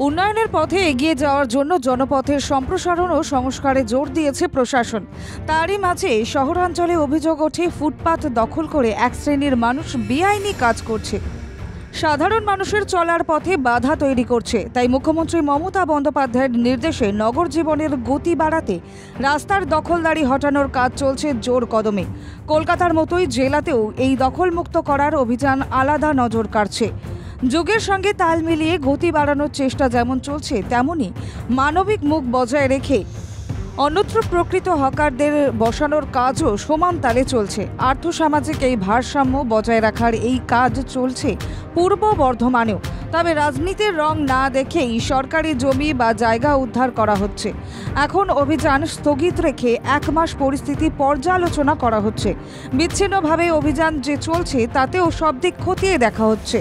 উন্নয়নের পথে এগিয়ে যাওয়ার জন্য জনপথের সম্প্রসারণ ও সংস্কারে জোর দিয়েছে প্রশাসন। তারই মাঝে শহরাঞ্চলে অভিযোগ ওঠে ফুটপাত দখল করে এক শ্রেণীর মানুষ বেআইনি কাজ করছে, সাধারণ মানুষের চলার পথে বাধা তৈরি করছে। তাই মুখ্যমন্ত্রী মমতা বন্দ্যোপাধ্যায়ের নির্দেশে নগর জীবনের গতি বাড়াতে রাস্তার দখলদারি হটানোর কাজ চলছে জোর কদমে। কলকাতার মতোই জেলাতেও এই দখলমুক্ত করার অভিযান আলাদা নজর কাড়ছে। যুগের সঙ্গে তাল মিলিয়ে গতি বাড়ানোর চেষ্টা যেমন চলছে, তেমনি মানবিক মুখ বজায় রেখে অন্যত্র প্রকৃত হকারদের বসানোর কাজও সমান তালে চলছে। আর্থসামাজিক এই ভারসাম্য বজায় রাখার এই কাজ চলছে পূর্ব বর্ধমানেও। তবে রাজনীতির রং না দেখেই সরকারি জমি বা জায়গা উদ্ধার করা হচ্ছে। এখন অভিযান স্থগিত রেখে 1 মাস পরিস্থিতি পর্যালোচনা করা হচ্ছে। বিচ্ছিন্নভাবে অভিযান যে চলছে তাতেও সব দিক খতিয়ে দেখা হচ্ছে।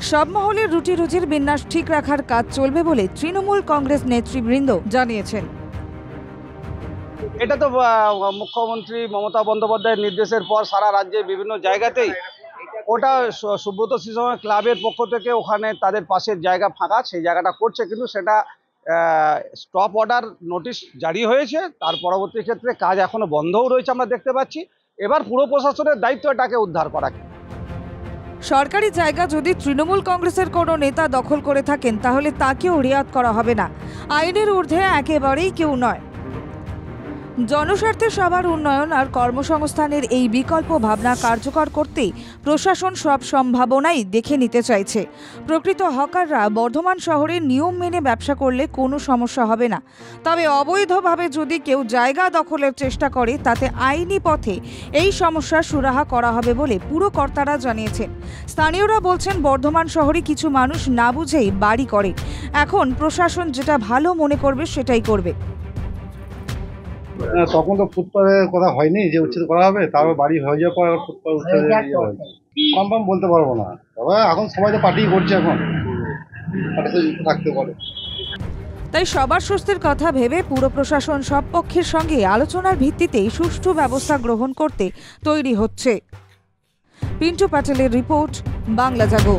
সব মহলের রুটি রুজির বিন্যাস ঠিক রাখার কাজ চলবে বলে তৃণমূল কংগ্রেস নেতৃবৃন্দ জানিয়েছেন। এটা তো মুখ্যমন্ত্রী মমতা বন্দ্যোপাধ্যায়ের নির্দেশের পর সারা রাজ্যে বিভিন্ন জায়গাতেই ওটা সুব্রত শিশু ক্লাবের পক্ষ থেকে ওখানে তাদের পাশের জায়গা ফাঁকা, সেই জায়গাটা করছে, কিন্তু সেটা স্টপ অর্ডার নোটিশ জারি হয়েছে। তার পরবর্তী ক্ষেত্রে কাজ এখনো বন্ধও রয়েছে, আমরা দেখতে পাচ্ছি। এবার পুরো প্রশাসনের দায়িত্ব এটাকে উদ্ধার করা। সরকারি জায়গা যদি তৃণমূল কংগ্রেসের কোনো নেতা দখল করে থাকেন তাহলে তাকেও রেয়াত করা হবে না। আইনের ঊর্ধ্বে একেবারেই কেউ নয়। জনস্বার্থে সবার উন্নয়ন আর কর্মসংস্থানের এই বিকল্প ভাবনা কার্যকর করতেই প্রশাসন সব সম্ভাবনাই দেখে নিতে চাইছে। প্রকৃত হকাররা বর্ধমান শহরে নিয়ম মেনে ব্যবসা করলে কোনো সমস্যা হবে না। তবে অবৈধভাবে যদি কেউ জায়গা দখলের চেষ্টা করে তাতে আইনি পথে এই সমস্যার সুরাহা করা হবে বলে পুরকর্তারা জানিয়েছেন। স্থানীয়রা বলছেন, বর্ধমান শহরে কিছু মানুষ না বুঝেই বাড়ি করে। এখন প্রশাসন যেটা ভালো মনে করবে সেটাই করবে। তখন তো ফুটপাতের কথা হয়নি যে উচ্ছেদ করা হবে, তারপর বাড়ি হয়ে যাওয়ার পর ফুটপাত উচ্ছেদ কনফার্ম বলতে পারবো না। তবে এখন সবাই তো পার্টি করছে, এখন থাকতে পারে। তাই সবার স্বস্তির কথা ভেবে পুর প্রশাসন সব পক্ষের সঙ্গে আলোচনার ভিত্তিতেই সুষ্ঠু ব্যবস্থা গ্রহণ করতে তৈরি হচ্ছে। পিন্টু প্যাটেলের রিপোর্ট, বাংলা জাগো।